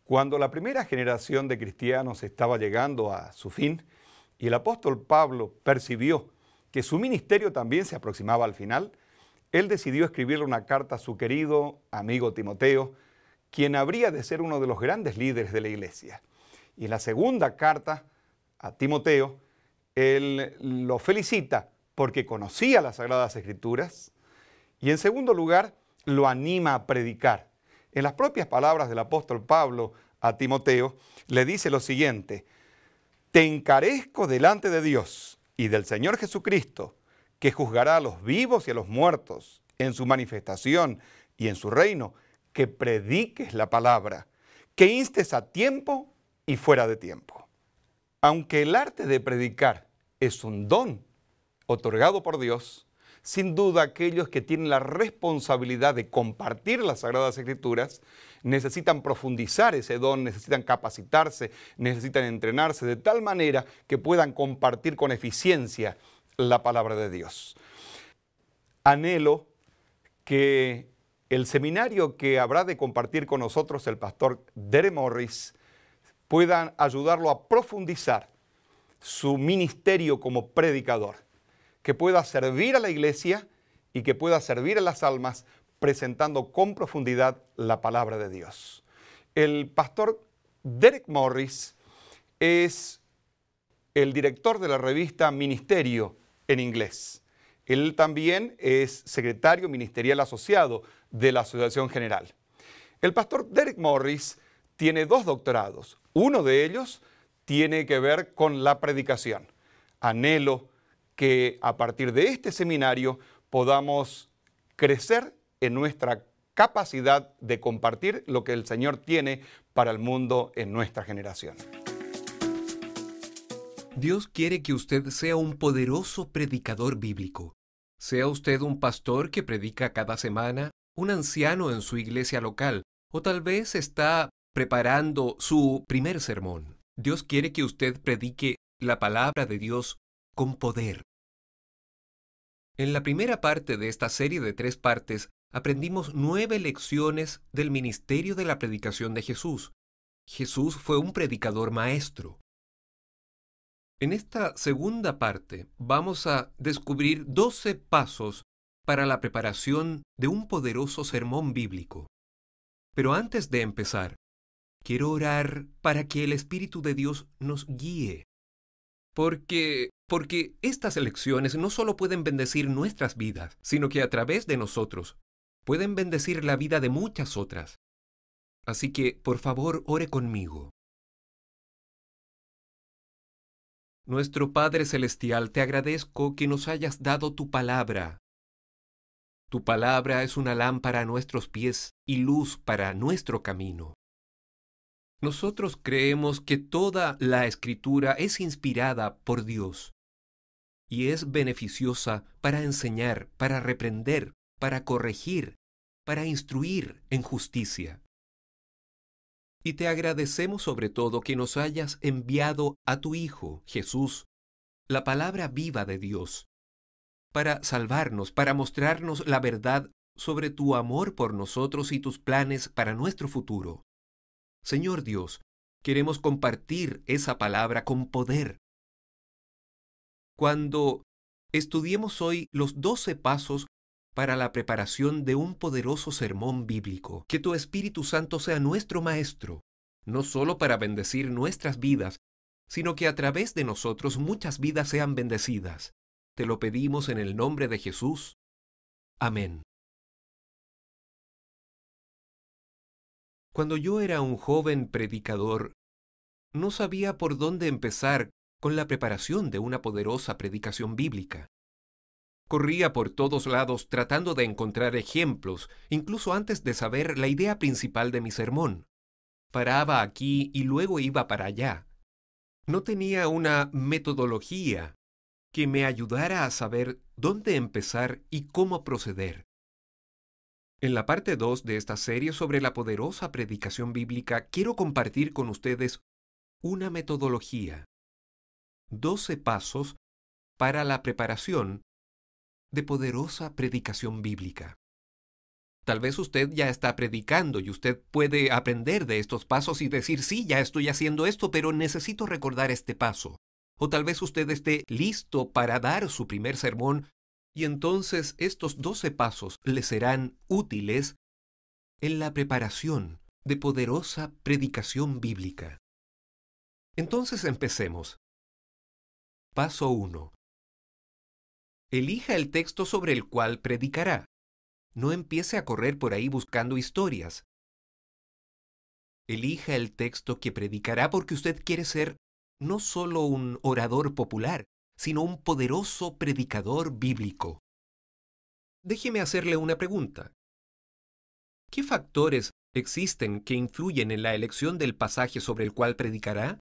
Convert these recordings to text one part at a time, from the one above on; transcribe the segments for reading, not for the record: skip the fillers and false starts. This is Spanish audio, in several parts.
Cuando la primera generación de cristianos estaba llegando a su fin y el apóstol Pablo percibió que su ministerio también se aproximaba al final, él decidió escribirle una carta a su querido amigo Timoteo, quien habría de ser uno de los grandes líderes de la iglesia. Y en la segunda carta a Timoteo, él lo felicita porque conocía las Sagradas Escrituras y en segundo lugar lo anima a predicar. En las propias palabras del apóstol Pablo a Timoteo, le dice lo siguiente: te encarezco delante de Dios y del Señor Jesucristo, que juzgará a los vivos y a los muertos en su manifestación y en su reino, que prediques la palabra, que instes a tiempo y fuera de tiempo. Aunque el arte de predicar es un don otorgado por Dios, sin duda aquellos que tienen la responsabilidad de compartir las Sagradas Escrituras necesitan profundizar ese don, necesitan capacitarse, necesitan entrenarse de tal manera que puedan compartir con eficiencia la palabra de Dios. Anhelo que el seminario que habrá de compartir con nosotros el pastor Derek Morris puedan ayudarlo a profundizar su ministerio como predicador, que pueda servir a la iglesia y que pueda servir a las almas presentando con profundidad la palabra de Dios. El pastor Derek Morris es el director de la revista Ministerio en inglés. Él también es secretario ministerial asociado de la Asociación General. El pastor Derek Morris tiene 2 doctorados. Uno de ellos tiene que ver con la predicación. Anhelo que a partir de este seminario podamos crecer en nuestra capacidad de compartir lo que el Señor tiene para el mundo en nuestra generación. Dios quiere que usted sea un poderoso predicador bíblico. Sea usted un pastor que predica cada semana, un anciano en su iglesia local, o tal vez está preparando su primer sermón. Dios quiere que usted predique la palabra de Dios con poder. En la primera parte de esta serie de 3 partes, aprendimos 9 lecciones del ministerio de la predicación de Jesús. Jesús fue un predicador maestro. En esta segunda parte vamos a descubrir 12 pasos para la preparación de un poderoso sermón bíblico. Pero antes de empezar, quiero orar para que el Espíritu de Dios nos guíe. Porque estas lecciones no solo pueden bendecir nuestras vidas, sino que a través de nosotros pueden bendecir la vida de muchas otras. Así que, por favor, ore conmigo. Nuestro Padre Celestial, te agradezco que nos hayas dado tu palabra. Tu palabra es una lámpara a nuestros pies y luz para nuestro camino. Nosotros creemos que toda la Escritura es inspirada por Dios y es beneficiosa para enseñar, para reprender, para corregir, para instruir en justicia. Y te agradecemos sobre todo que nos hayas enviado a tu Hijo, Jesús, la palabra viva de Dios, para salvarnos, para mostrarnos la verdad sobre tu amor por nosotros y tus planes para nuestro futuro. Señor Dios, queremos compartir esa palabra con poder. Cuando estudiemos hoy los 12 pasos para la preparación de un poderoso sermón bíblico, que tu Espíritu Santo sea nuestro Maestro, no solo para bendecir nuestras vidas, sino que a través de nosotros muchas vidas sean bendecidas. Te lo pedimos en el nombre de Jesús. Amén. Cuando yo era un joven predicador, no sabía por dónde empezar con la preparación de una poderosa predicación bíblica. Corría por todos lados tratando de encontrar ejemplos, incluso antes de saber la idea principal de mi sermón. Paraba aquí y luego iba para allá. No tenía una metodología que me ayudara a saber dónde empezar y cómo proceder. En la parte 2 de esta serie sobre la poderosa predicación bíblica, quiero compartir con ustedes una metodología. 12 pasos para la preparación de poderosa predicación bíblica. Tal vez usted ya está predicando y usted puede aprender de estos pasos y decir, sí, ya estoy haciendo esto, pero necesito recordar este paso. O tal vez usted esté listo para dar su primer sermón y entonces estos 12 pasos le serán útiles en la preparación de poderosa predicación bíblica. Entonces empecemos. Paso 1. Elija el texto sobre el cual predicará. No empiece a correr por ahí buscando historias. Elija el texto que predicará porque usted quiere ser no solo un orador popular, sino un poderoso predicador bíblico. Déjeme hacerle una pregunta. ¿Qué factores existen que influyen en la elección del pasaje sobre el cual predicará?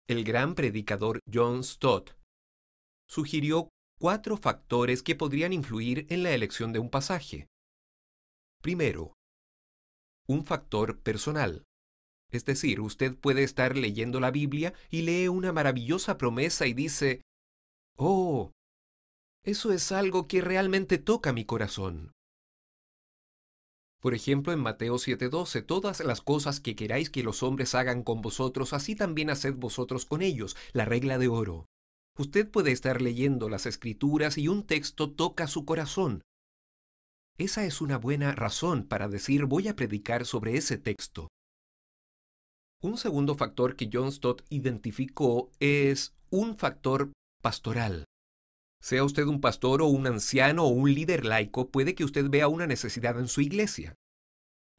El gran predicador John Stott sugirió 4 factores que podrían influir en la elección de un pasaje. Primero, un factor personal. Es decir, usted puede estar leyendo la Biblia y lee una maravillosa promesa y dice, «Oh, eso es algo que realmente toca mi corazón». Por ejemplo, en Mateo 7:12, todas las cosas que queráis que los hombres hagan con vosotros, así también haced vosotros con ellos, la regla de oro. Usted puede estar leyendo las Escrituras y un texto toca su corazón. Esa es una buena razón para decir voy a predicar sobre ese texto. Un segundo factor que John Stott identificó es un factor pastoral. Sea usted un pastor o un anciano o un líder laico, puede que usted vea una necesidad en su iglesia.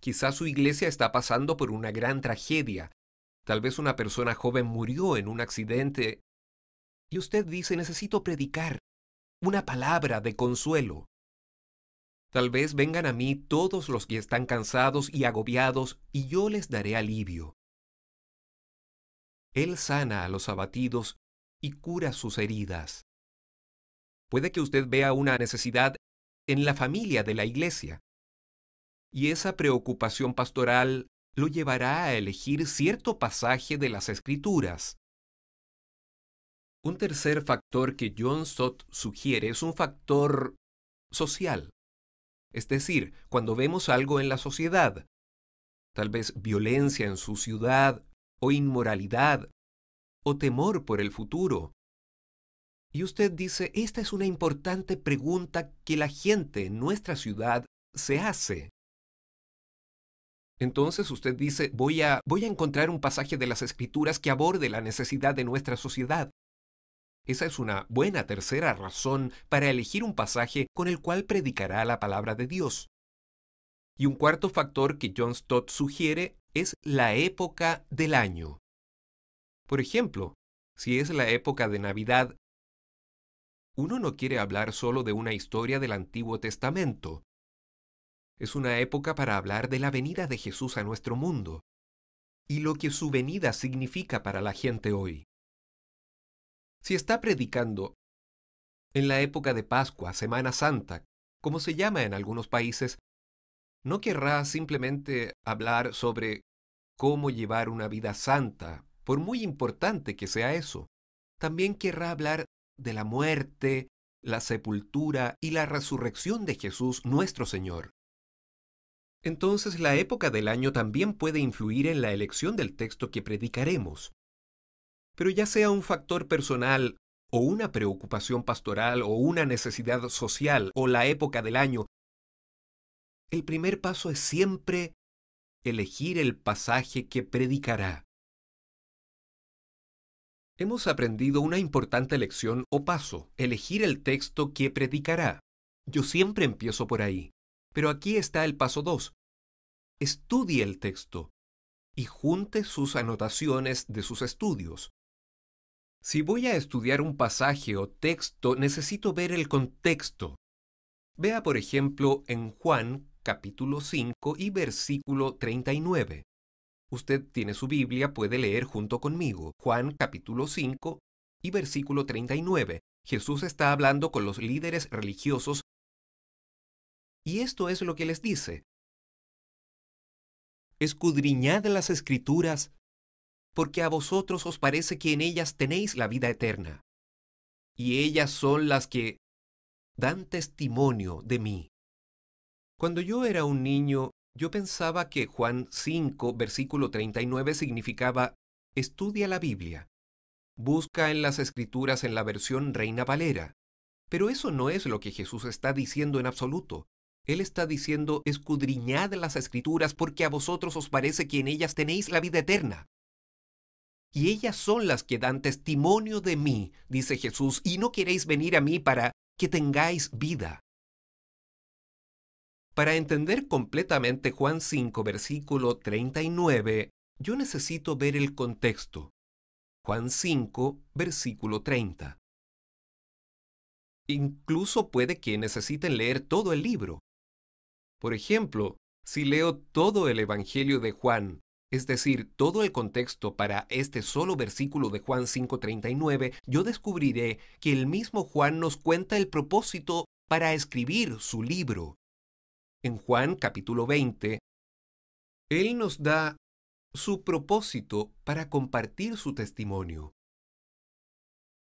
Quizás su iglesia está pasando por una gran tragedia. Tal vez una persona joven murió en un accidente y usted dice, necesito predicar una palabra de consuelo. Tal vez vengan a mí todos los que están cansados y agobiados y yo les daré alivio. Él sana a los abatidos y cura sus heridas. Puede que usted vea una necesidad en la familia de la iglesia. Y esa preocupación pastoral lo llevará a elegir cierto pasaje de las Escrituras. Un tercer factor que John Stott sugiere es un factor social. Es decir, cuando vemos algo en la sociedad, tal vez violencia en su ciudad, o inmoralidad, o temor por el futuro. Y usted dice, esta es una importante pregunta que la gente en nuestra ciudad se hace. Entonces usted dice, voy a encontrar un pasaje de las Escrituras que aborde la necesidad de nuestra sociedad. Esa es una buena tercera razón para elegir un pasaje con el cual predicará la palabra de Dios. Y un cuarto factor que John Stott sugiere es la época del año. Por ejemplo, si es la época de Navidad, uno no quiere hablar solo de una historia del Antiguo Testamento. Es una época para hablar de la venida de Jesús a nuestro mundo y lo que su venida significa para la gente hoy. Si está predicando en la época de Pascua, Semana Santa, como se llama en algunos países, no querrá simplemente hablar sobre cómo llevar una vida santa, por muy importante que sea eso. También querrá hablar de la muerte, la sepultura y la resurrección de Jesús nuestro Señor. Entonces la época del año también puede influir en la elección del texto que predicaremos. Pero ya sea un factor personal, o una preocupación pastoral, o una necesidad social, o la época del año, el primer paso es siempre elegir el pasaje que predicará. Hemos aprendido una importante lección o paso, elegir el texto que predicará. Yo siempre empiezo por ahí, pero aquí está el paso 2. Estudie el texto y junte sus anotaciones de sus estudios. Si voy a estudiar un pasaje o texto, necesito ver el contexto. Vea, por ejemplo, en Juan, capítulo 5 y versículo 39. Usted tiene su Biblia, puede leer junto conmigo. Juan, capítulo 5 y versículo 39. Jesús está hablando con los líderes religiosos y esto es lo que les dice. Escudriñad las Escrituras, porque a vosotros os parece que en ellas tenéis la vida eterna, y ellas son las que dan testimonio de mí. Cuando yo era un niño, yo pensaba que Juan 5, versículo 39 significaba: estudia la Biblia. Busca en las Escrituras en la versión Reina Valera. Pero eso no es lo que Jesús está diciendo en absoluto. Él está diciendo: escudriñad las Escrituras porque a vosotros os parece que en ellas tenéis la vida eterna. Y ellas son las que dan testimonio de mí, dice Jesús, y no queréis venir a mí para que tengáis vida. Para entender completamente Juan 5, versículo 39, yo necesito ver el contexto. Juan 5, versículo 30. Incluso puede que necesiten leer todo el libro. Por ejemplo, si leo todo el Evangelio de Juan, es decir, todo el contexto para este solo versículo de Juan 5:39, yo descubriré que el mismo Juan nos cuenta el propósito para escribir su libro. En Juan capítulo 20, él nos da su propósito para compartir su testimonio.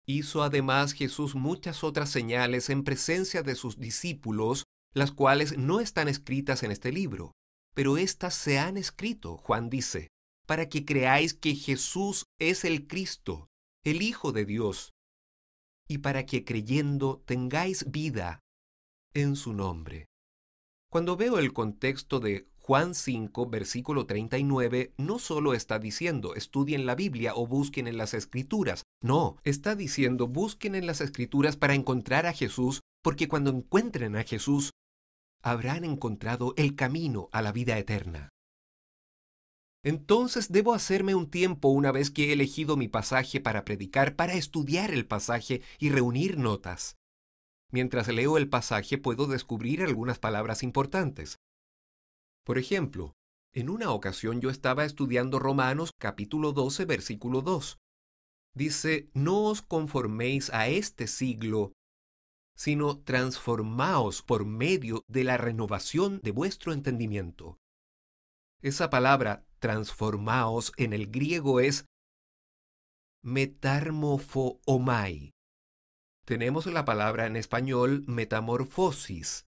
Hizo además Jesús muchas otras señales en presencia de sus discípulos, las cuales no están escritas en este libro, pero éstas se han escrito, Juan dice, para que creáis que Jesús es el Cristo, el Hijo de Dios, y para que creyendo tengáis vida en su nombre. Cuando veo el contexto de Juan 5, versículo 39, no solo está diciendo estudien la Biblia o busquen en las Escrituras. No, está diciendo busquen en las Escrituras para encontrar a Jesús, porque cuando encuentren a Jesús, habrán encontrado el camino a la vida eterna. Entonces debo hacerme un tiempo una vez que he elegido mi pasaje para predicar, para estudiar el pasaje y reunir notas. Mientras leo el pasaje puedo descubrir algunas palabras importantes. Por ejemplo, en una ocasión yo estaba estudiando Romanos capítulo 12, versículo 2. Dice: no os conforméis a este siglo, sino transformaos por medio de la renovación de vuestro entendimiento. Esa palabra, transformaos, en el griego es metamorphomai. Tenemos la palabra en español metamorfosis.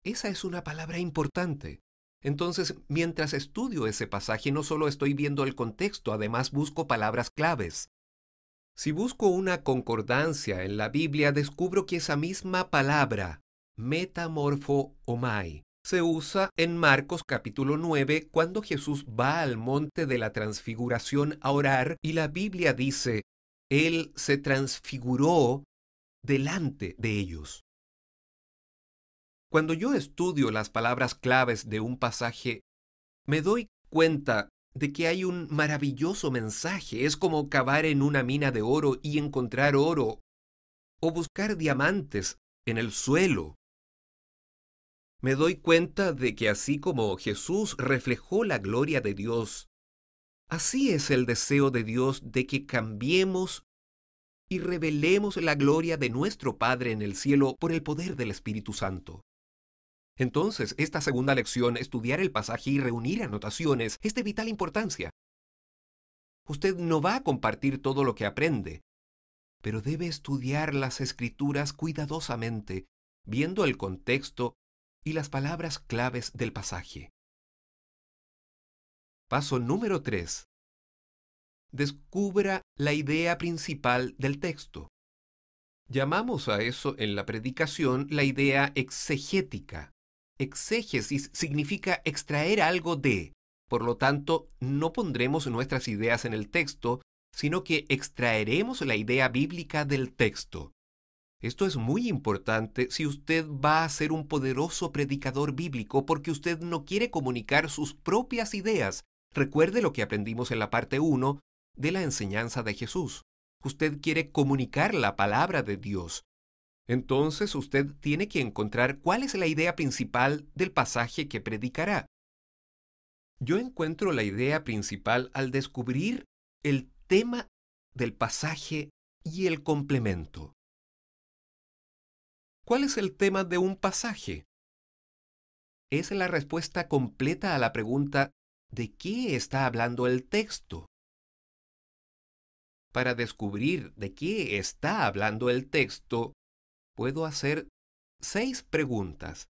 Esa es una palabra importante. Entonces, mientras estudio ese pasaje, no solo estoy viendo el contexto, además busco palabras claves. Si busco una concordancia en la Biblia, descubro que esa misma palabra, metamorphomai, se usa en Marcos capítulo 9 cuando Jesús va al monte de la transfiguración a orar y la Biblia dice: Él se transfiguró delante de ellos. Cuando yo estudio las palabras claves de un pasaje, me doy cuenta de que hay un maravilloso mensaje. Es como cavar en una mina de oro y encontrar oro, o buscar diamantes en el suelo. Me doy cuenta de que así como Jesús reflejó la gloria de Dios, así es el deseo de Dios de que cambiemos y revelemos la gloria de nuestro Padre en el cielo por el poder del Espíritu Santo. Entonces, esta segunda lección, estudiar el pasaje y reunir anotaciones, es de vital importancia. Usted no va a compartir todo lo que aprende, pero debe estudiar las Escrituras cuidadosamente, viendo el contexto y las palabras claves del pasaje. Paso número 3. Descubra la idea principal del texto. Llamamos a eso en la predicación la idea exegética. Exégesis significa extraer algo de. Por lo tanto, no pondremos nuestras ideas en el texto, sino que extraeremos la idea bíblica del texto. Esto es muy importante si usted va a ser un poderoso predicador bíblico porque usted no quiere comunicar sus propias ideas. Recuerde lo que aprendimos en la parte 1 de la enseñanza de Jesús. Usted quiere comunicar la palabra de Dios. Entonces usted tiene que encontrar cuál es la idea principal del pasaje que predicará. Yo encuentro la idea principal al descubrir el tema del pasaje y el complemento. ¿Cuál es el tema de un pasaje? Es la respuesta completa a la pregunta ¿de qué está hablando el texto? Para descubrir de qué está hablando el texto, puedo hacer 6 preguntas.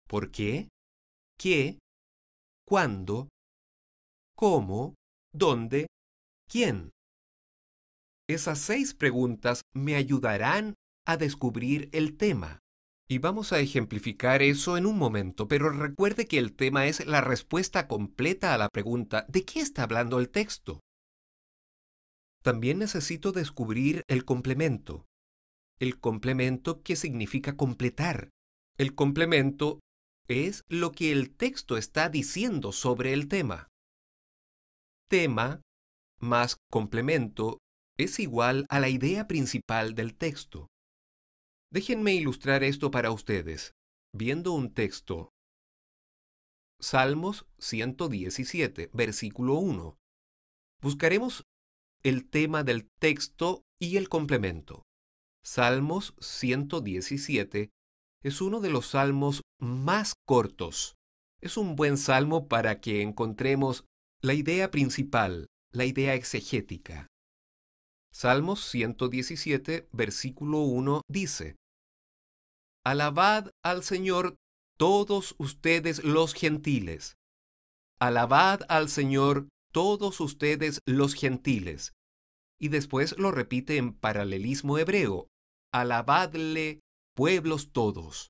¿Por qué? ¿Qué? ¿Cuándo? ¿Cómo? ¿Dónde? ¿Quién? Esas 6 preguntas me ayudarán a descubrir el tema. Y vamos a ejemplificar eso en un momento, pero recuerde que el tema es la respuesta completa a la pregunta ¿de qué está hablando el texto? También necesito descubrir el complemento. El complemento, ¿qué significa completar? El complemento es lo que el texto está diciendo sobre el tema. Tema más complemento es igual a la idea principal del texto. Déjenme ilustrar esto para ustedes, viendo un texto. Salmos 117, versículo 1. Buscaremos el tema del texto y el complemento. Salmos 117 es uno de los salmos más cortos. Es un buen salmo para que encontremos la idea principal, la idea exegética. Salmos 117, versículo 1 dice: Alabad al Señor todos ustedes los gentiles. Alabad al Señor todos ustedes los gentiles. Y después lo repite en paralelismo hebreo: alabadle pueblos todos.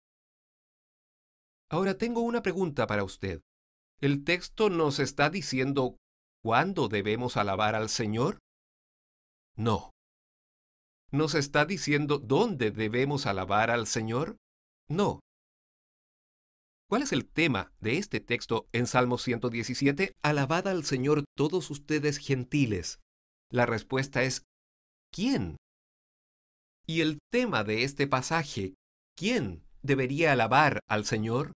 Ahora tengo una pregunta para usted. ¿El texto nos está diciendo cuándo debemos alabar al Señor? No. ¿Nos está diciendo dónde debemos alabar al Señor? No. ¿Cuál es el tema de este texto en Salmos 117? Alabad al Señor todos ustedes gentiles. La respuesta es ¿quién? Y el tema de este pasaje, ¿quién debería alabar al Señor?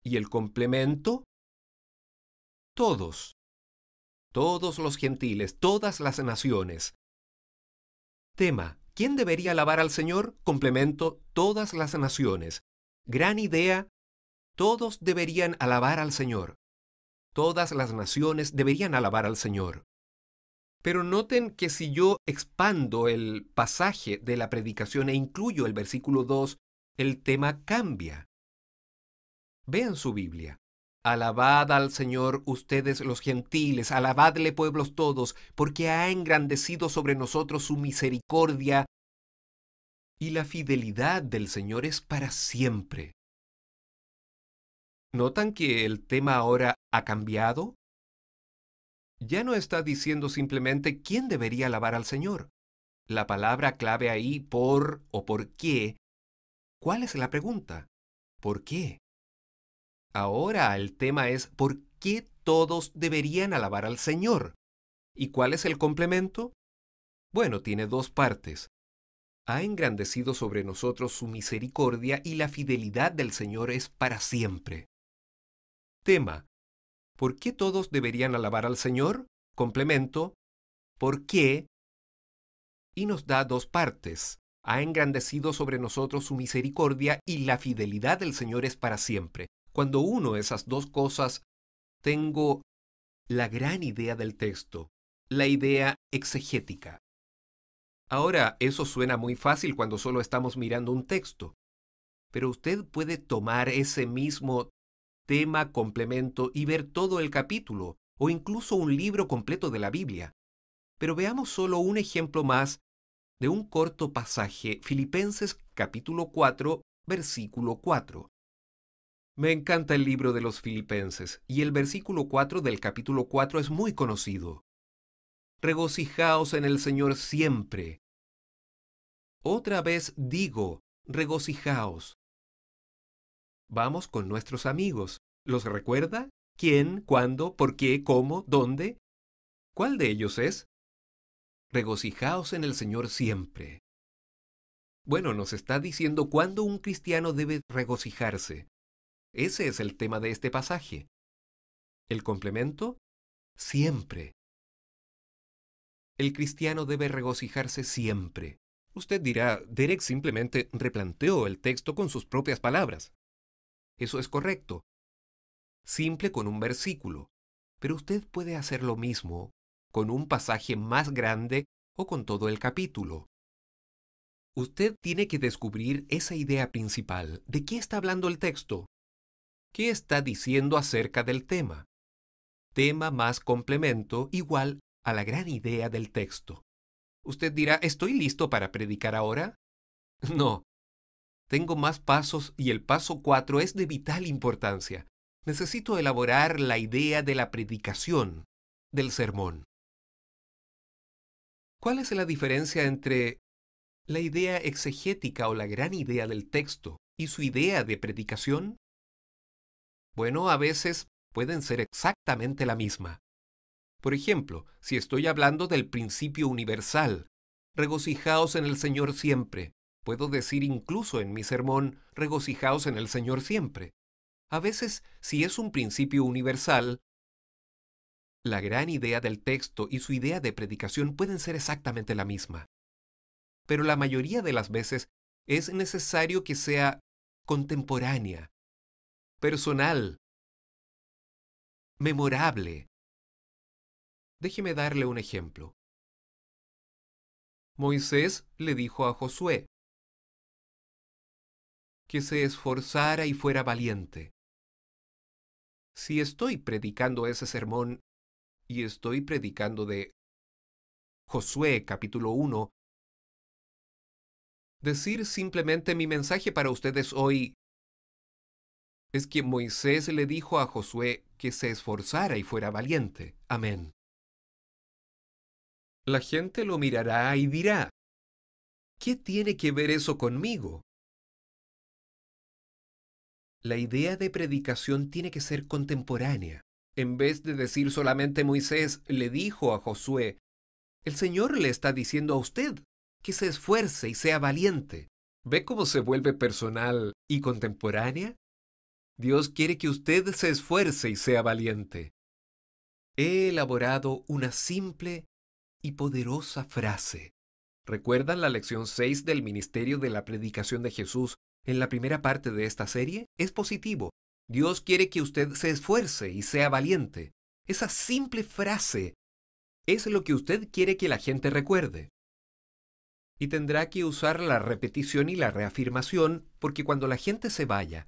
¿Y el complemento? Todos. Todos los gentiles, todas las naciones. Tema, ¿quién debería alabar al Señor? Complemento, todas las naciones. Gran idea, todos deberían alabar al Señor. Todas las naciones deberían alabar al Señor. Pero noten que si yo expando el pasaje de la predicación e incluyo el versículo 2, el tema cambia. Vean su Biblia. Alabad al Señor ustedes los gentiles, alabadle pueblos todos, porque ha engrandecido sobre nosotros su misericordia, y la fidelidad del Señor es para siempre. ¿Notan que el tema ahora ha cambiado? Ya no está diciendo simplemente quién debería alabar al Señor. La palabra clave ahí, por o por qué. ¿Cuál es la pregunta? ¿Por qué? Ahora el tema es ¿por qué todos deberían alabar al Señor? ¿Y cuál es el complemento? Bueno, tiene 2 partes. Ha engrandecido sobre nosotros su misericordia y la fidelidad del Señor es para siempre. Tema: ¿por qué todos deberían alabar al Señor? Complemento: ¿por qué? Y nos da 2 partes. Ha engrandecido sobre nosotros su misericordia y la fidelidad del Señor es para siempre. Cuando uno esas 2 cosas, tengo la gran idea del texto, la idea exegética. Ahora, eso suena muy fácil cuando solo estamos mirando un texto, pero usted puede tomar ese mismo tema, complemento y ver todo el capítulo, o incluso un libro completo de la Biblia. Pero veamos solo un ejemplo más de un corto pasaje, Filipenses capítulo 4, versículo 4. Me encanta el libro de los Filipenses, y el versículo 4 del capítulo 4 es muy conocido. Regocijaos en el Señor siempre. Otra vez digo, regocijaos. Vamos con nuestros amigos. ¿Los recuerda? ¿Quién? ¿Cuándo? ¿Por qué? ¿Cómo? ¿Dónde? ¿Cuál de ellos es? Regocijaos en el Señor siempre. Bueno, nos está diciendo cuándo un cristiano debe regocijarse. Ese es el tema de este pasaje. ¿El complemento? Siempre. El cristiano debe regocijarse siempre. Usted dirá, Derek simplemente replanteó el texto con sus propias palabras. Eso es correcto. Simple con un versículo. Pero usted puede hacer lo mismo con un pasaje más grande o con todo el capítulo. Usted tiene que descubrir esa idea principal. ¿De qué está hablando el texto? ¿Qué está diciendo acerca del tema? Tema más complemento igual a la gran idea del texto. Usted dirá, ¿estoy listo para predicar ahora? No. Tengo más pasos y el paso 4 es de vital importancia. Necesito elaborar la idea de la predicación, del sermón. ¿Cuál es la diferencia entre la idea exegética o la gran idea del texto y su idea de predicación? Bueno, a veces pueden ser exactamente la misma. Por ejemplo, si estoy hablando del principio universal, regocijaos en el Señor siempre, puedo decir incluso en mi sermón, regocijaos en el Señor siempre. A veces, si es un principio universal, la gran idea del texto y su idea de predicación pueden ser exactamente la misma. Pero la mayoría de las veces es necesario que sea contemporánea, personal, memorable. Déjeme darle un ejemplo. Moisés le dijo a Josué que se esforzara y fuera valiente. Si estoy predicando ese sermón y estoy predicando de Josué capítulo 1, decir simplemente mi mensaje para ustedes hoy es que Moisés le dijo a Josué que se esforzara y fuera valiente. Amén. La gente lo mirará y dirá, ¿qué tiene que ver eso conmigo? La idea de predicación tiene que ser contemporánea. En vez de decir solamente Moisés le dijo a Josué, el Señor le está diciendo a usted que se esfuerce y sea valiente. ¿Ve cómo se vuelve personal y contemporánea? Dios quiere que usted se esfuerce y sea valiente. He elaborado una simple y poderosa frase. ¿Recuerdan la lección 6 del ministerio de la predicación de Jesús en la primera parte de esta serie? Es positivo. Dios quiere que usted se esfuerce y sea valiente. Esa simple frase es lo que usted quiere que la gente recuerde. Y tendrá que usar la repetición y la reafirmación porque cuando la gente se vaya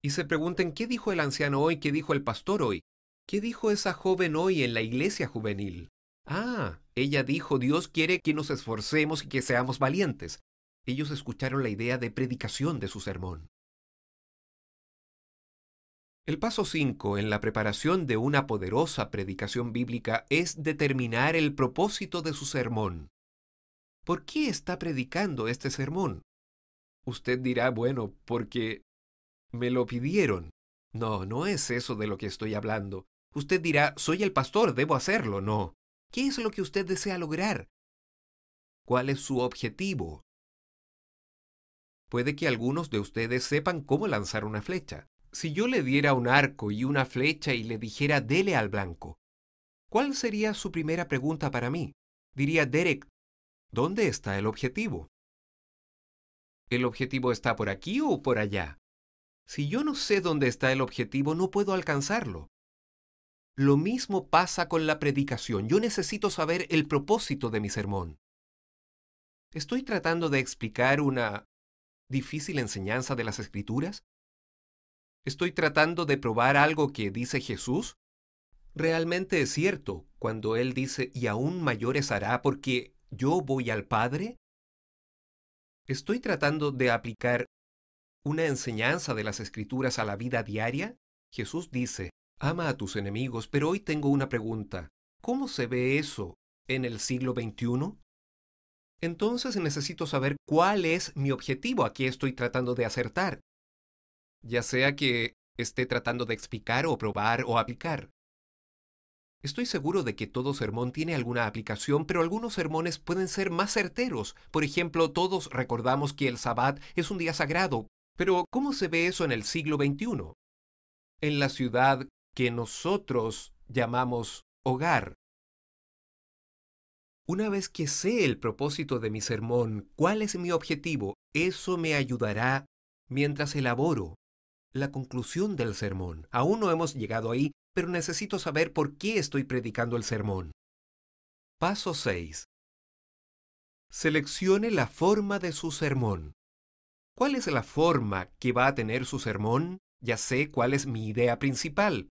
y se pregunten ¿qué dijo el anciano hoy? ¿Qué dijo el pastor hoy? ¿Qué dijo esa joven hoy en la iglesia juvenil? Ah, ella dijo, Dios quiere que nos esforcemos y que seamos valientes. Ellos escucharon la idea de predicación de su sermón. El paso 5 en la preparación de una poderosa predicación bíblica es determinar el propósito de su sermón. ¿Por qué está predicando este sermón? Usted dirá, bueno, porque me lo pidieron. No, no es eso de lo que estoy hablando. Usted dirá, soy el pastor, debo hacerlo. No. ¿Qué es lo que usted desea lograr? ¿Cuál es su objetivo? Puede que algunos de ustedes sepan cómo lanzar una flecha. Si yo le diera un arco y una flecha y le dijera dele al blanco, ¿cuál sería su primera pregunta para mí? Diría, Derek, ¿dónde está el objetivo? ¿El objetivo está por aquí o por allá? Si yo no sé dónde está el objetivo, no puedo alcanzarlo. Lo mismo pasa con la predicación. Yo necesito saber el propósito de mi sermón. ¿Estoy tratando de explicar una difícil enseñanza de las Escrituras? ¿Estoy tratando de probar algo que dice Jesús? ¿Realmente es cierto cuando Él dice, y aún mayores hará porque yo voy al Padre? ¿Estoy tratando de aplicar una enseñanza de las Escrituras a la vida diaria? Jesús dice, ama a tus enemigos, pero hoy tengo una pregunta. ¿Cómo se ve eso en el siglo XXI? Entonces necesito saber cuál es mi objetivo, a qué estoy tratando de acertar. Ya sea que esté tratando de explicar o probar o aplicar. Estoy seguro de que todo sermón tiene alguna aplicación, pero algunos sermones pueden ser más certeros. Por ejemplo, todos recordamos que el Sabbat es un día sagrado, pero ¿cómo se ve eso en el siglo XXI? En la ciudad que nosotros llamamos hogar. Una vez que sé el propósito de mi sermón, cuál es mi objetivo, eso me ayudará mientras elaboro la conclusión del sermón. Aún no hemos llegado ahí, pero necesito saber por qué estoy predicando el sermón. Paso 6. Seleccione la forma de su sermón. ¿Cuál es la forma que va a tener su sermón? Ya sé cuál es mi idea principal.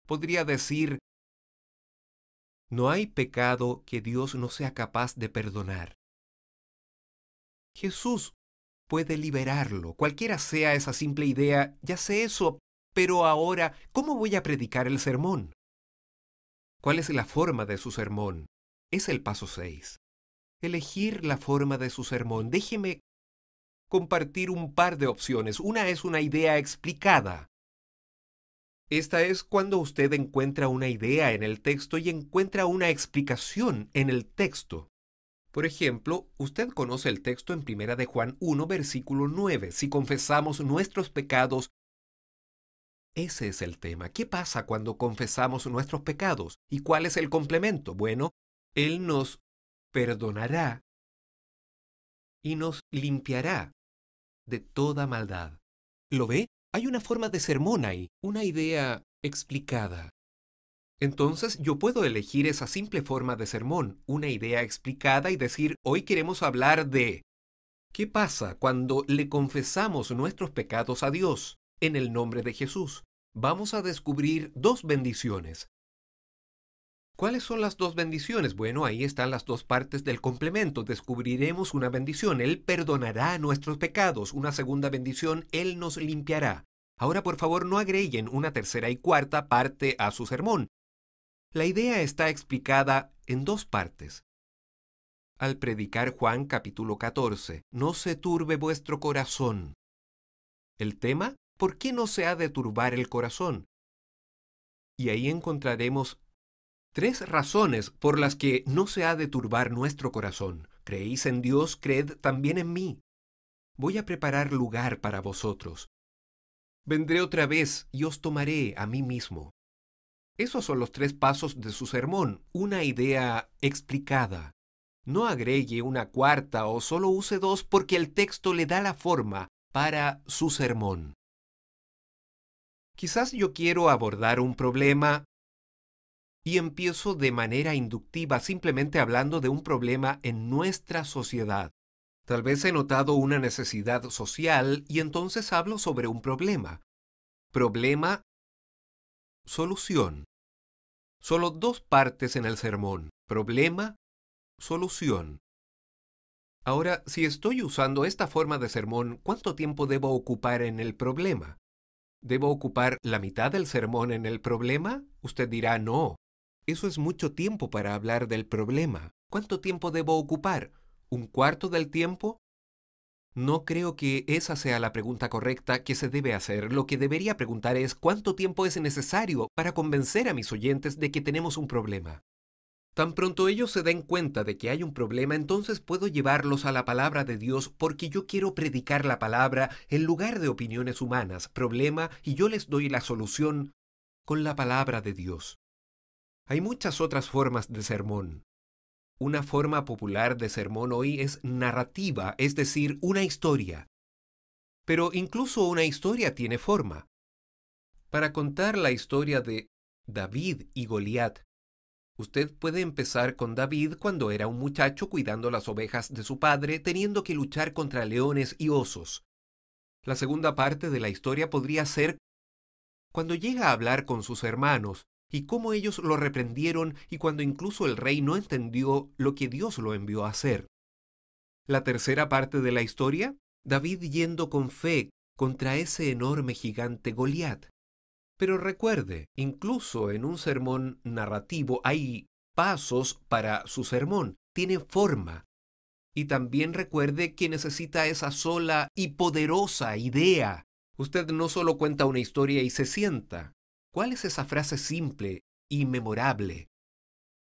Podría decir, no hay pecado que Dios no sea capaz de perdonar. Jesús puede liberarlo, cualquiera sea esa simple idea, ya sé eso, pero ahora, ¿cómo voy a predicar el sermón? ¿Cuál es la forma de su sermón? Es el paso 6. Elegir la forma de su sermón. Déjeme compartir un par de opciones. Una es una idea explicada. Esta es cuando usted encuentra una idea en el texto y encuentra una explicación en el texto. Por ejemplo, usted conoce el texto en 1 de Juan 1, versículo 9. Si confesamos nuestros pecados, ese es el tema. ¿Qué pasa cuando confesamos nuestros pecados? ¿Y cuál es el complemento? Bueno, Él nos perdonará y nos limpiará de toda maldad. ¿Lo ve? Hay una forma de sermón ahí, una idea explicada. Entonces yo puedo elegir esa simple forma de sermón, una idea explicada y decir, hoy queremos hablar de ¿qué pasa cuando le confesamos nuestros pecados a Dios en el nombre de Jesús? Vamos a descubrir 2 bendiciones. ¿Cuáles son las 2 bendiciones? Bueno, ahí están las 2 partes del complemento. Descubriremos una bendición. Él perdonará nuestros pecados. Una segunda bendición, Él nos limpiará. Ahora, por favor, no agreguen una tercera y cuarta parte a su sermón. La idea está explicada en 2 partes. Al predicar Juan capítulo 14, no se turbe vuestro corazón. El tema, ¿por qué no se ha de turbar el corazón? Y ahí encontraremos 3 razones por las que no se ha de turbar nuestro corazón. ¿Creéis en Dios? Creed también en mí. Voy a preparar lugar para vosotros. Vendré otra vez y os tomaré a mí mismo. Esos son los 3 pasos de su sermón, una idea explicada. No agregue una cuarta o solo use 2 porque el texto le da la forma para su sermón. Quizás yo quiero abordar un problema y empiezo de manera inductiva, simplemente hablando de un problema en nuestra sociedad. Tal vez he notado una necesidad social y entonces hablo sobre un problema. Problema, solución. Solo 2 partes en el sermón. Problema, solución. Ahora, si estoy usando esta forma de sermón, ¿cuánto tiempo debo ocupar en el problema? ¿Debo ocupar la mitad del sermón en el problema? Usted dirá, no. Eso es mucho tiempo para hablar del problema. ¿Cuánto tiempo debo ocupar? ¿Un cuarto del tiempo? No creo que esa sea la pregunta correcta que se debe hacer. Lo que debería preguntar es ¿cuánto tiempo es necesario para convencer a mis oyentes de que tenemos un problema? Tan pronto ellos se den cuenta de que hay un problema, entonces puedo llevarlos a la palabra de Dios porque yo quiero predicar la palabra en lugar de opiniones humanas, problema, y yo les doy la solución con la palabra de Dios. Hay muchas otras formas de sermón. Una forma popular de sermón hoy es narrativa, es decir, una historia. Pero incluso una historia tiene forma. Para contar la historia de David y Goliat, usted puede empezar con David cuando era un muchacho cuidando las ovejas de su padre, teniendo que luchar contra leones y osos. La segunda parte de la historia podría ser cuando llega a hablar con sus hermanos, y cómo ellos lo reprendieron y cuando incluso el rey no entendió lo que Dios lo envió a hacer. La tercera parte de la historia, David yendo con fe contra ese enorme gigante Goliat. Pero recuerde, incluso en un sermón narrativo hay pasos para su sermón, tiene forma. Y también recuerde que necesita esa sola y poderosa idea. Usted no solo cuenta una historia y se sienta. ¿Cuál es esa frase simple y memorable?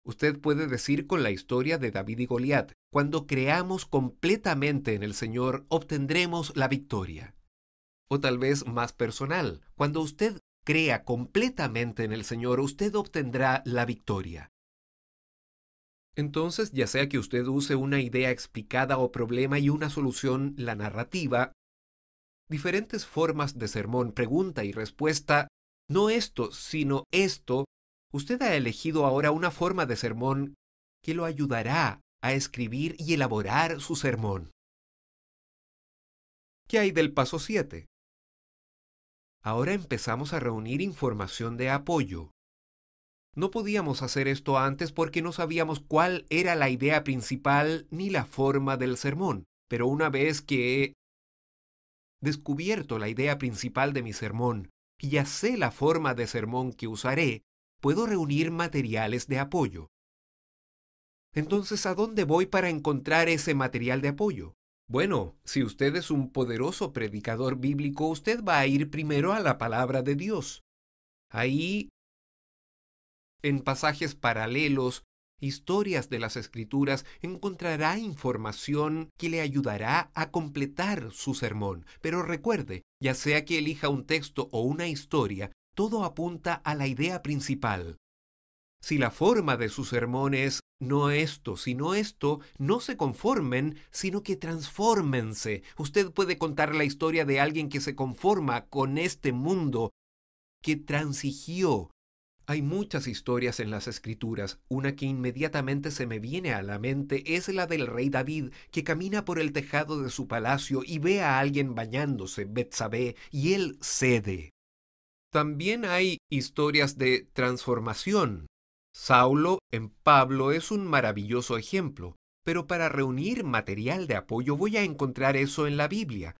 Usted puede decir con la historia de David y Goliat, cuando creamos completamente en el Señor, obtendremos la victoria. O tal vez más personal, cuando usted crea completamente en el Señor, usted obtendrá la victoria. Entonces, ya sea que usted use una idea explicada o problema y una solución, la narrativa, diferentes formas de sermón, pregunta y respuesta, no esto, sino esto, usted ha elegido ahora una forma de sermón que lo ayudará a escribir y elaborar su sermón. ¿Qué hay del paso 7? Ahora empezamos a reunir información de apoyo. No podíamos hacer esto antes porque no sabíamos cuál era la idea principal ni la forma del sermón. Pero una vez que he descubierto la idea principal de mi sermón y ya sé la forma de sermón que usaré, puedo reunir materiales de apoyo. Entonces, ¿a dónde voy para encontrar ese material de apoyo? Bueno, si usted es un poderoso predicador bíblico, usted va a ir primero a la palabra de Dios. Ahí, en pasajes paralelos, historias de las Escrituras, encontrará información que le ayudará a completar su sermón. Pero recuerde, ya sea que elija un texto o una historia, todo apunta a la idea principal. Si la forma de su sermón es no esto, sino esto, no se conformen, sino que transfórmense. Usted puede contar la historia de alguien que se conforma con este mundo, que transigió. Hay muchas historias en las Escrituras. Una que inmediatamente se me viene a la mente es la del rey David, que camina por el tejado de su palacio y ve a alguien bañándose, Betsabé, y él cede. También hay historias de transformación. Saulo en Pablo es un maravilloso ejemplo, pero para reunir material de apoyo voy a encontrar eso en la Biblia.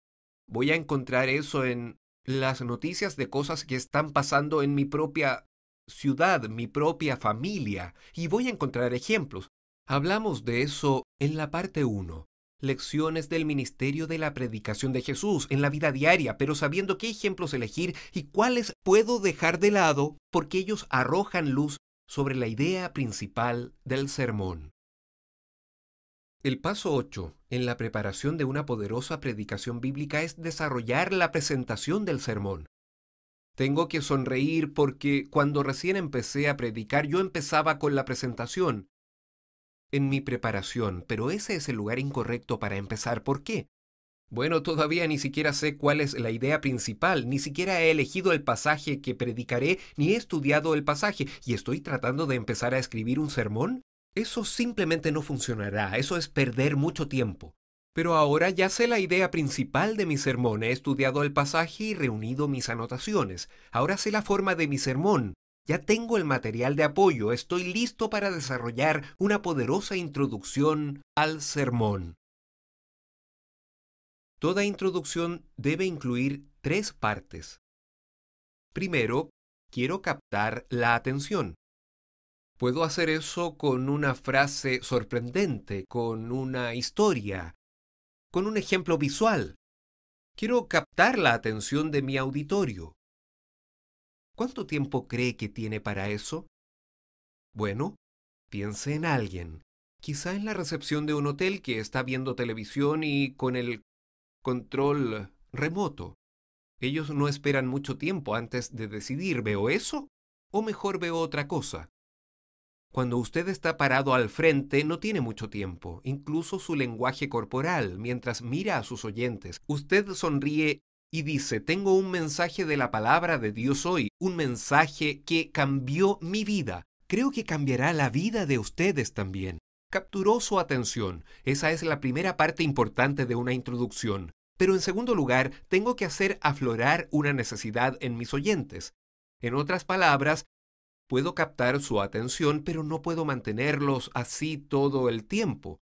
Voy a encontrar eso en las noticias de cosas que están pasando en mi propia ciudad, mi propia familia, y voy a encontrar ejemplos. Hablamos de eso en la parte 1. Lecciones del ministerio de la predicación de Jesús en la vida diaria, pero sabiendo qué ejemplos elegir y cuáles puedo dejar de lado porque ellos arrojan luz sobre la idea principal del sermón. El paso 8 en la preparación de una poderosa predicación bíblica es desarrollar la presentación del sermón. Tengo que sonreír porque cuando recién empecé a predicar yo empezaba con la presentación en mi preparación, pero ese es el lugar incorrecto para empezar. ¿Por qué? Bueno, todavía ni siquiera sé cuál es la idea principal, ni siquiera he elegido el pasaje que predicaré, ni he estudiado el pasaje, y estoy tratando de empezar a escribir un sermón. Eso simplemente no funcionará, eso es perder mucho tiempo. Pero ahora ya sé la idea principal de mi sermón, he estudiado el pasaje y reunido mis anotaciones. Ahora sé la forma de mi sermón, ya tengo el material de apoyo, estoy listo para desarrollar una poderosa introducción al sermón. Toda introducción debe incluir 3 partes. Primero, quiero captar la atención. Puedo hacer eso con una frase sorprendente, con una historia, con un ejemplo visual. Quiero captar la atención de mi auditorio. ¿Cuánto tiempo cree que tiene para eso? Bueno, piense en alguien, quizá en la recepción de un hotel que está viendo televisión y con el control remoto. Ellos no esperan mucho tiempo antes de decidir, ¿veo eso o mejor veo otra cosa? Cuando usted está parado al frente no tiene mucho tiempo, incluso su lenguaje corporal, mientras mira a sus oyentes. Usted sonríe y dice, tengo un mensaje de la palabra de Dios hoy, un mensaje que cambió mi vida. Creo que cambiará la vida de ustedes también. Capturó su atención. Esa es la primera parte importante de una introducción. Pero en segundo lugar, tengo que hacer aflorar una necesidad en mis oyentes. En otras palabras, puedo captar su atención, pero no puedo mantenerlos así todo el tiempo.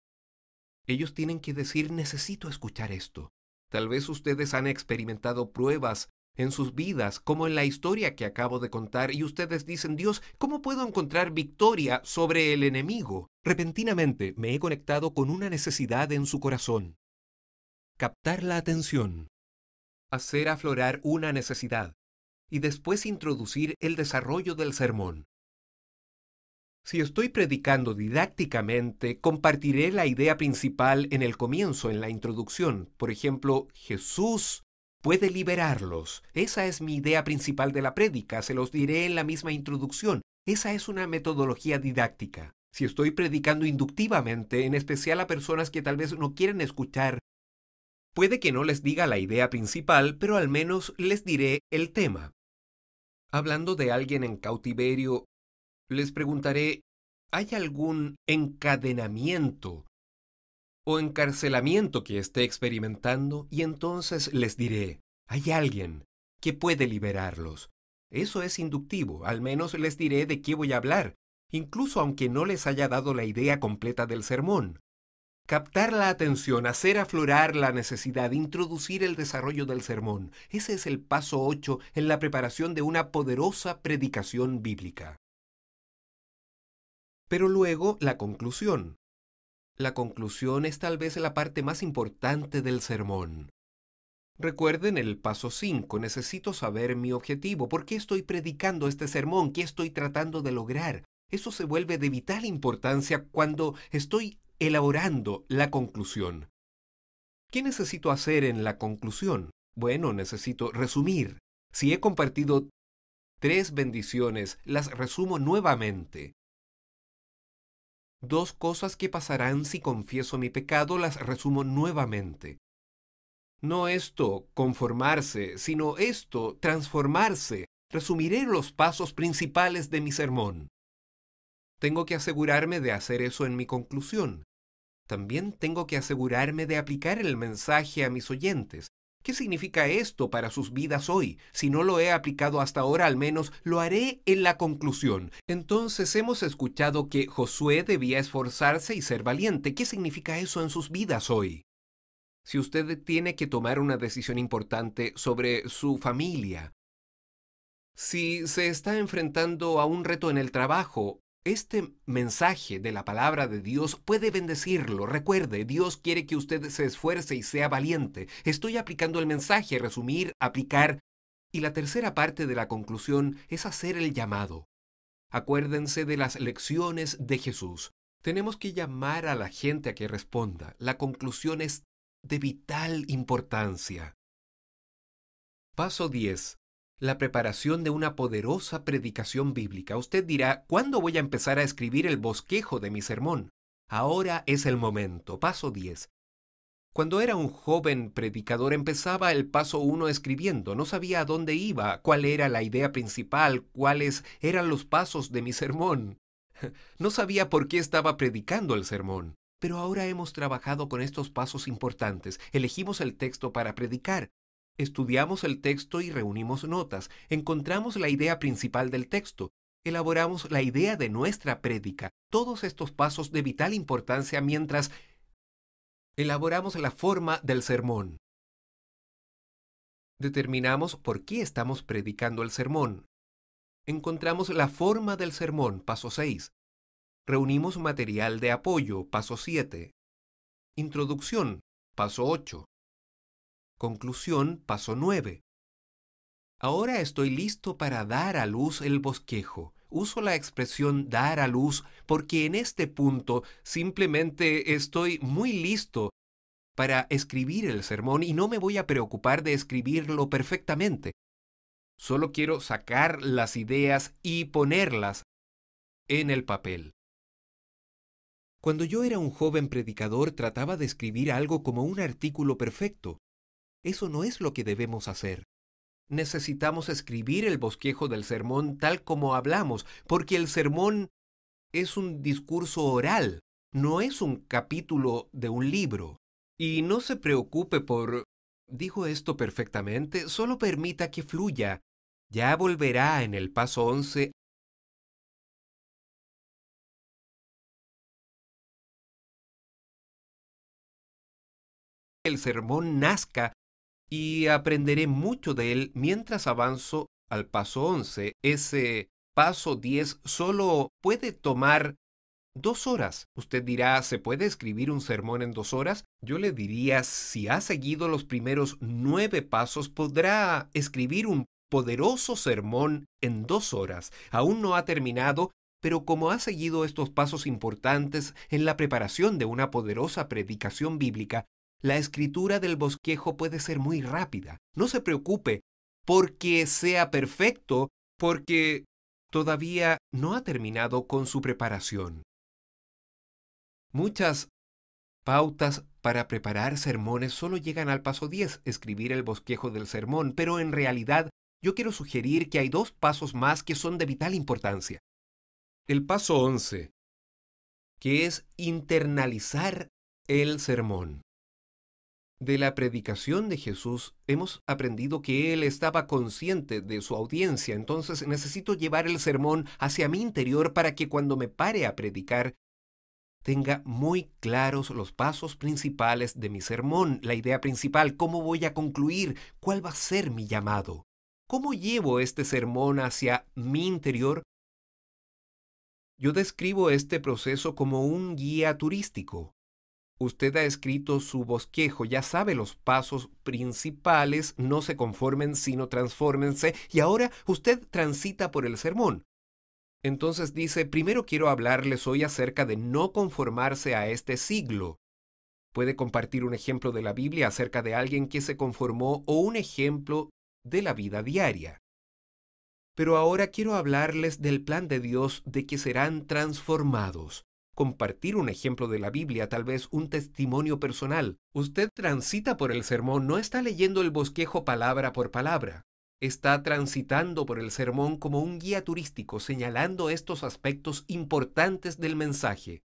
Ellos tienen que decir, necesito escuchar esto. Tal vez ustedes han experimentado pruebas en sus vidas, como en la historia que acabo de contar, y ustedes dicen, Dios, ¿cómo puedo encontrar victoria sobre el enemigo? Repentinamente me he conectado con una necesidad en su corazón. Captar la atención. Hacer aflorar una necesidad. Y después introducir el desarrollo del sermón. Si estoy predicando didácticamente, compartiré la idea principal en el comienzo, en la introducción. Por ejemplo, Jesús puede liberarlos. Esa es mi idea principal de la prédica, se los diré en la misma introducción. Esa es una metodología didáctica. Si estoy predicando inductivamente, en especial a personas que tal vez no quieren escuchar, puede que no les diga la idea principal, pero al menos les diré el tema. Hablando de alguien en cautiverio, les preguntaré, ¿hay algún encadenamiento o encarcelamiento que esté experimentando, y entonces les diré, hay alguien que puede liberarlos. Eso es inductivo, al menos les diré de qué voy a hablar, incluso aunque no les haya dado la idea completa del sermón. Captar la atención, hacer aflorar la necesidad, introducir el desarrollo del sermón. Ese es el paso 8 en la preparación de una poderosa predicación bíblica. Pero luego, la conclusión. La conclusión es tal vez la parte más importante del sermón. Recuerden el paso 5, necesito saber mi objetivo. ¿Por qué estoy predicando este sermón? ¿Qué estoy tratando de lograr? Eso se vuelve de vital importancia cuando estoy elaborando la conclusión. ¿Qué necesito hacer en la conclusión? Bueno, necesito resumir. Si he compartido 3 bendiciones, las resumo nuevamente. 2 cosas que pasarán si confieso mi pecado, las resumo nuevamente. No esto, conformarse, sino esto, transformarse. Resumiré los pasos principales de mi sermón. Tengo que asegurarme de hacer eso en mi conclusión. También tengo que asegurarme de aplicar el mensaje a mis oyentes. ¿Qué significa esto para sus vidas hoy? Si no lo he aplicado hasta ahora, al menos lo haré en la conclusión. Entonces hemos escuchado que Josué debía esforzarse y ser valiente. ¿Qué significa eso en sus vidas hoy? Si usted tiene que tomar una decisión importante sobre su familia, si se está enfrentando a un reto en el trabajo, este mensaje de la palabra de Dios puede bendecirlo. Recuerde, Dios quiere que usted se esfuerce y sea valiente. Estoy aplicando el mensaje, resumir, aplicar. Y la tercera parte de la conclusión es hacer el llamado. Acuérdense de las lecciones de Jesús. Tenemos que llamar a la gente a que responda. La conclusión es de vital importancia. Paso 10. La preparación de una poderosa predicación bíblica. Usted dirá, ¿cuándo voy a empezar a escribir el bosquejo de mi sermón? Ahora es el momento. Paso 10. Cuando era un joven predicador empezaba el paso 1 escribiendo. No sabía a dónde iba, cuál era la idea principal, cuáles eran los pasos de mi sermón. No sabía por qué estaba predicando el sermón. Pero ahora hemos trabajado con estos pasos importantes. Elegimos el texto para predicar. Estudiamos el texto y reunimos notas. Encontramos la idea principal del texto. Elaboramos la idea de nuestra prédica. Todos estos pasos de vital importancia mientras elaboramos la forma del sermón. Determinamos por qué estamos predicando el sermón. Encontramos la forma del sermón, paso 6. Reunimos material de apoyo, paso 7. Introducción, paso 8. Conclusión, paso 9. Ahora estoy listo para dar a luz el bosquejo. Uso la expresión dar a luz porque en este punto simplemente estoy muy listo para escribir el sermón y no me voy a preocupar de escribirlo perfectamente. Solo quiero sacar las ideas y ponerlas en el papel. Cuando yo era un joven predicador trataba de escribir algo como un artículo perfecto. Eso no es lo que debemos hacer. Necesitamos escribir el bosquejo del sermón tal como hablamos, porque el sermón es un discurso oral, no es un capítulo de un libro. Y no se preocupe por... ¿Dijo esto perfectamente? Solo permita que fluya. Ya volverá en el paso 11 el sermón nazca y aprenderé mucho de él mientras avanzo al paso 11. Ese paso 10 solo puede tomar 2 horas. Usted dirá, ¿se puede escribir un sermón en 2 horas? Yo le diría, si ha seguido los primeros 9 pasos, podrá escribir un poderoso sermón en 2 horas. Aún no ha terminado, pero como ha seguido estos pasos importantes en la preparación de una poderosa predicación bíblica, la escritura del bosquejo puede ser muy rápida. No se preocupe porque sea perfecto, porque todavía no ha terminado con su preparación. Muchas pautas para preparar sermones solo llegan al paso 10, escribir el bosquejo del sermón, pero en realidad yo quiero sugerir que hay 2 pasos más que son de vital importancia. El paso 11, que es internalizar El sermón. De la predicación de Jesús hemos aprendido que Él estaba consciente de su audiencia, entonces necesito llevar el sermón hacia mi interior para que cuando me pare a predicar tenga muy claros los pasos principales de mi sermón, la idea principal, cómo voy a concluir, cuál va a ser mi llamado. ¿Cómo llevo este sermón hacia mi interior? Yo describo este proceso como un guía turístico. Usted ha escrito su bosquejo, ya sabe los pasos principales, no se conformen sino transfórmense, y ahora usted transita por el sermón. Entonces dice, primero quiero hablarles hoy acerca de no conformarse a este siglo. Puede compartir un ejemplo de la Biblia acerca de alguien que se conformó o un ejemplo de la vida diaria. Pero ahora quiero hablarles del plan de Dios de que serán transformados. Compartir un ejemplo de la Biblia, tal vez un testimonio personal. Usted transita por el sermón, no está leyendo el bosquejo palabra por palabra. Está transitando por el sermón como un guía turístico, señalando estos aspectos importantes del mensaje.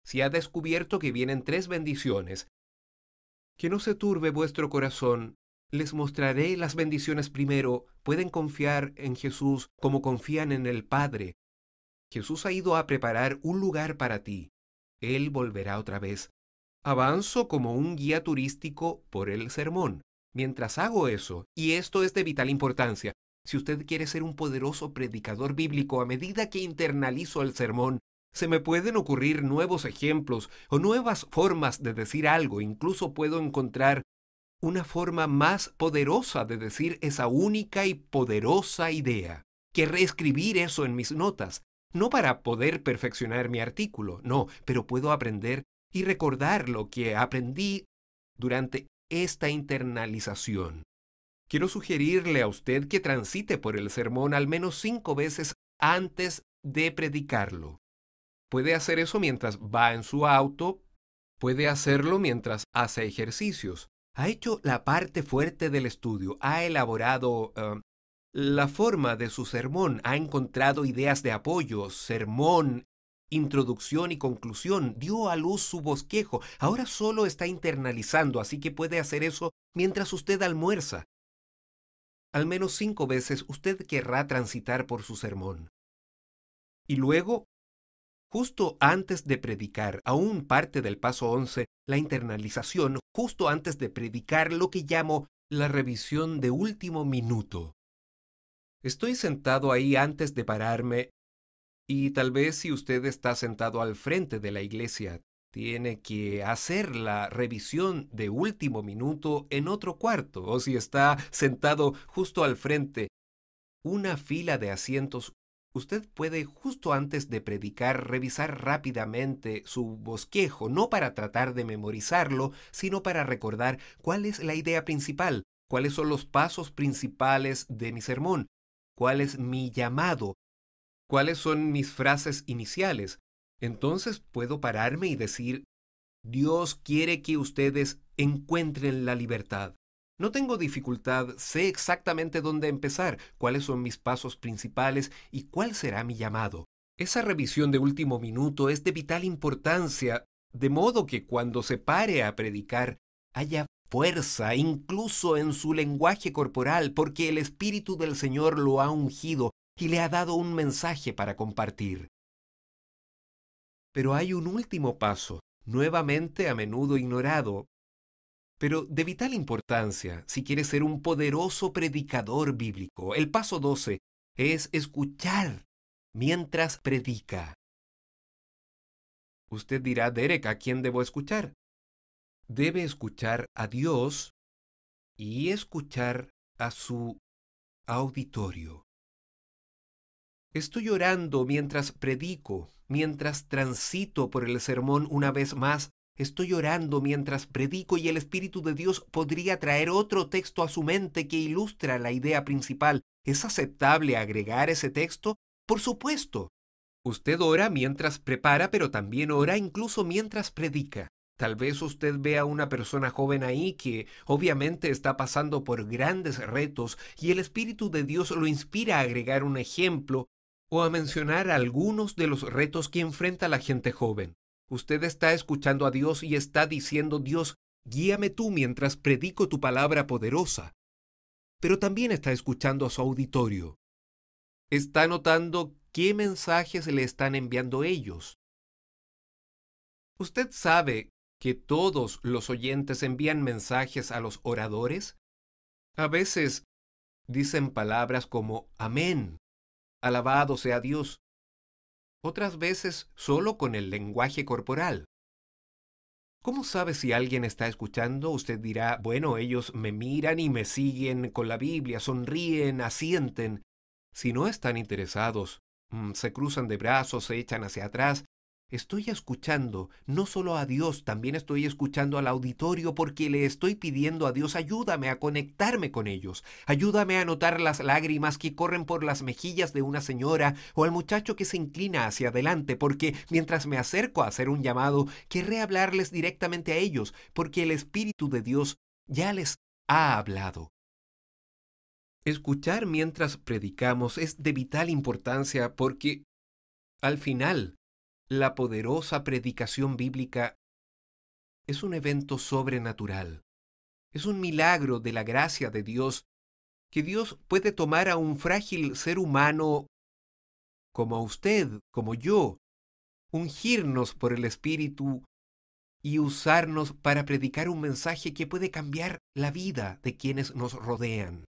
Si ha descubierto que vienen 3 bendiciones, que no se turbe vuestro corazón, les mostraré las bendiciones primero. Pueden confiar en Jesús como confían en el Padre. Jesús ha ido a preparar un lugar para ti. Él volverá otra vez. Avanzo como un guía turístico por el sermón. Mientras hago eso, y esto es de vital importancia, si usted quiere ser un poderoso predicador bíblico, a medida que internalizo el sermón, se me pueden ocurrir nuevos ejemplos o nuevas formas de decir algo. Incluso puedo encontrar una forma más poderosa de decir esa única y poderosa idea, que reescribir eso en mis notas. No para poder perfeccionar mi artículo, no, pero puedo aprender y recordar lo que aprendí durante esta internalización. Quiero sugerirle a usted que transite por el sermón al menos 5 veces antes de predicarlo. Puede hacer eso mientras va en su auto, puede hacerlo mientras hace ejercicios. Ha hecho la parte fuerte del estudio, ha elaborado la forma de su sermón, ha encontrado ideas de apoyo, sermón, introducción y conclusión, dio a luz su bosquejo. Ahora solo está internalizando, así que puede hacer eso mientras usted almuerza. Al menos 5 veces usted querrá transitar por su sermón. Y luego, justo antes de predicar, aún parte del paso 11, la internalización, justo antes de predicar, lo que llamo la revisión de último minuto. Estoy sentado ahí antes de pararme y tal vez si usted está sentado al frente de la iglesia, tiene que hacer la revisión de último minuto en otro cuarto, o si está sentado justo al frente, una fila de asientos, usted puede justo antes de predicar revisar rápidamente su bosquejo, no para tratar de memorizarlo, sino para recordar cuál es la idea principal, cuáles son los pasos principales de mi sermón, cuál es mi llamado, cuáles son mis frases iniciales. Entonces puedo pararme y decir, Dios quiere que ustedes encuentren la libertad. No tengo dificultad, sé exactamente dónde empezar, cuáles son mis pasos principales y cuál será mi llamado. Esa revisión de último minuto es de vital importancia, de modo que cuando se pare a predicar, haya fuerza incluso en su lenguaje corporal, porque el Espíritu del Señor lo ha ungido y le ha dado un mensaje para compartir. Pero hay un último paso, nuevamente a menudo ignorado, pero de vital importancia si quiere ser un poderoso predicador bíblico. El paso 12 es escuchar mientras predica. Usted dirá, Derek, ¿a quién debo escuchar? Debe escuchar a Dios y escuchar a su auditorio. Estoy orando mientras predico, mientras transito por el sermón una vez más. Estoy orando mientras predico y el Espíritu de Dios podría traer otro texto a su mente que ilustra la idea principal. ¿Es aceptable agregar ese texto? Por supuesto. Usted ora mientras prepara, pero también ora incluso mientras predica. Tal vez usted vea a una persona joven ahí que obviamente está pasando por grandes retos y el Espíritu de Dios lo inspira a agregar un ejemplo o a mencionar algunos de los retos que enfrenta la gente joven. Usted está escuchando a Dios y está diciendo: Dios, guíame tú mientras predico tu palabra poderosa. Pero también está escuchando a su auditorio. Está notando qué mensajes le están enviando ellos. ¿Usted sabe que todos los oyentes envían mensajes a los oradores? A veces dicen palabras como amén, alabado sea Dios. Otras veces solo con el lenguaje corporal. ¿Cómo sabe si alguien está escuchando? Usted dirá: bueno, ellos me miran y me siguen con la Biblia, sonríen, asienten. Si no están interesados, se cruzan de brazos, se echan hacia atrás. Estoy escuchando no solo a Dios, también estoy escuchando al auditorio, porque le estoy pidiendo a Dios: ayúdame a conectarme con ellos. Ayúdame a notar las lágrimas que corren por las mejillas de una señora o al muchacho que se inclina hacia adelante, porque mientras me acerco a hacer un llamado, querré hablarles directamente a ellos, porque el Espíritu de Dios ya les ha hablado. Escuchar mientras predicamos es de vital importancia porque, al final, la poderosa predicación bíblica es un evento sobrenatural. Es un milagro de la gracia de Dios, que Dios puede tomar a un frágil ser humano como usted, como yo, ungirnos por el Espíritu y usarnos para predicar un mensaje que puede cambiar la vida de quienes nos rodean.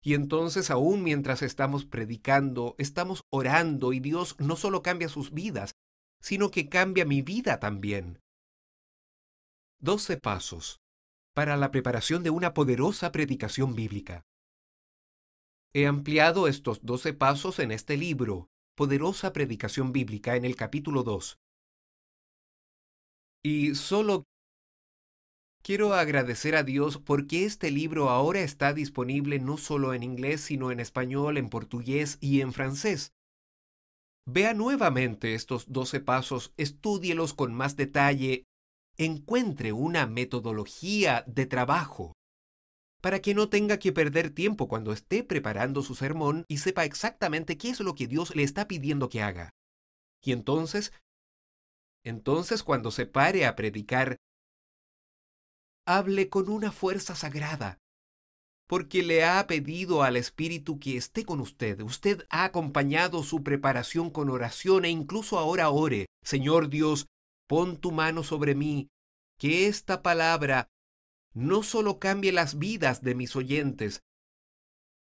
Y entonces, aún mientras estamos predicando, estamos orando, y Dios no solo cambia sus vidas, sino que cambia mi vida también. 12 pasos para la preparación de una poderosa predicación bíblica. He ampliado estos 12 pasos en este libro, Poderosa Predicación Bíblica, en el capítulo 2. Y solo quiero agradecer a Dios porque este libro ahora está disponible no solo en inglés, sino en español, en portugués y en francés. Vea nuevamente estos 12 pasos, estúdielos con más detalle, encuentre una metodología de trabajo para que no tenga que perder tiempo cuando esté preparando su sermón y sepa exactamente qué es lo que Dios le está pidiendo que haga. Y entonces cuando se pare a predicar, hable con una fuerza sagrada, porque le ha pedido al Espíritu que esté con usted. Usted ha acompañado su preparación con oración e incluso ahora ore: Señor Dios, pon tu mano sobre mí, que esta palabra no solo cambie las vidas de mis oyentes,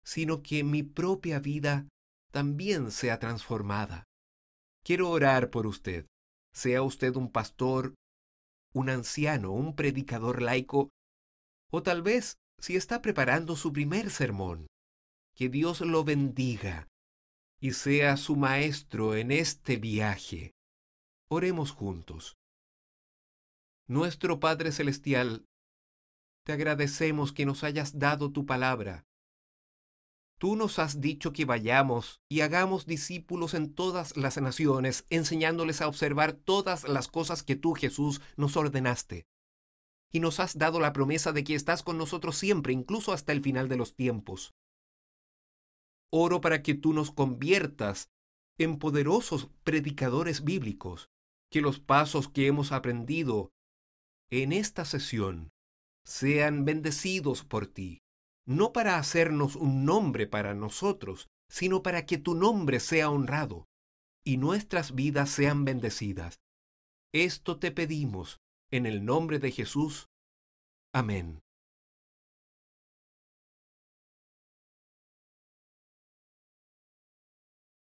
sino que mi propia vida también sea transformada. Quiero orar por usted. Sea usted un pastor, un anciano, un predicador laico, o tal vez si está preparando su primer sermón. Que Dios lo bendiga y sea su maestro en este viaje. Oremos juntos. Nuestro Padre Celestial, te agradecemos que nos hayas dado tu palabra. Tú nos has dicho que vayamos y hagamos discípulos en todas las naciones, enseñándoles a observar todas las cosas que tú, Jesús, nos ordenaste. Y nos has dado la promesa de que estás con nosotros siempre, incluso hasta el final de los tiempos. Oro para que tú nos conviertas en poderosos predicadores bíblicos, que los pasos que hemos aprendido en esta sesión sean bendecidos por ti, no para hacernos un nombre para nosotros, sino para que tu nombre sea honrado y nuestras vidas sean bendecidas. Esto te pedimos en el nombre de Jesús. Amén.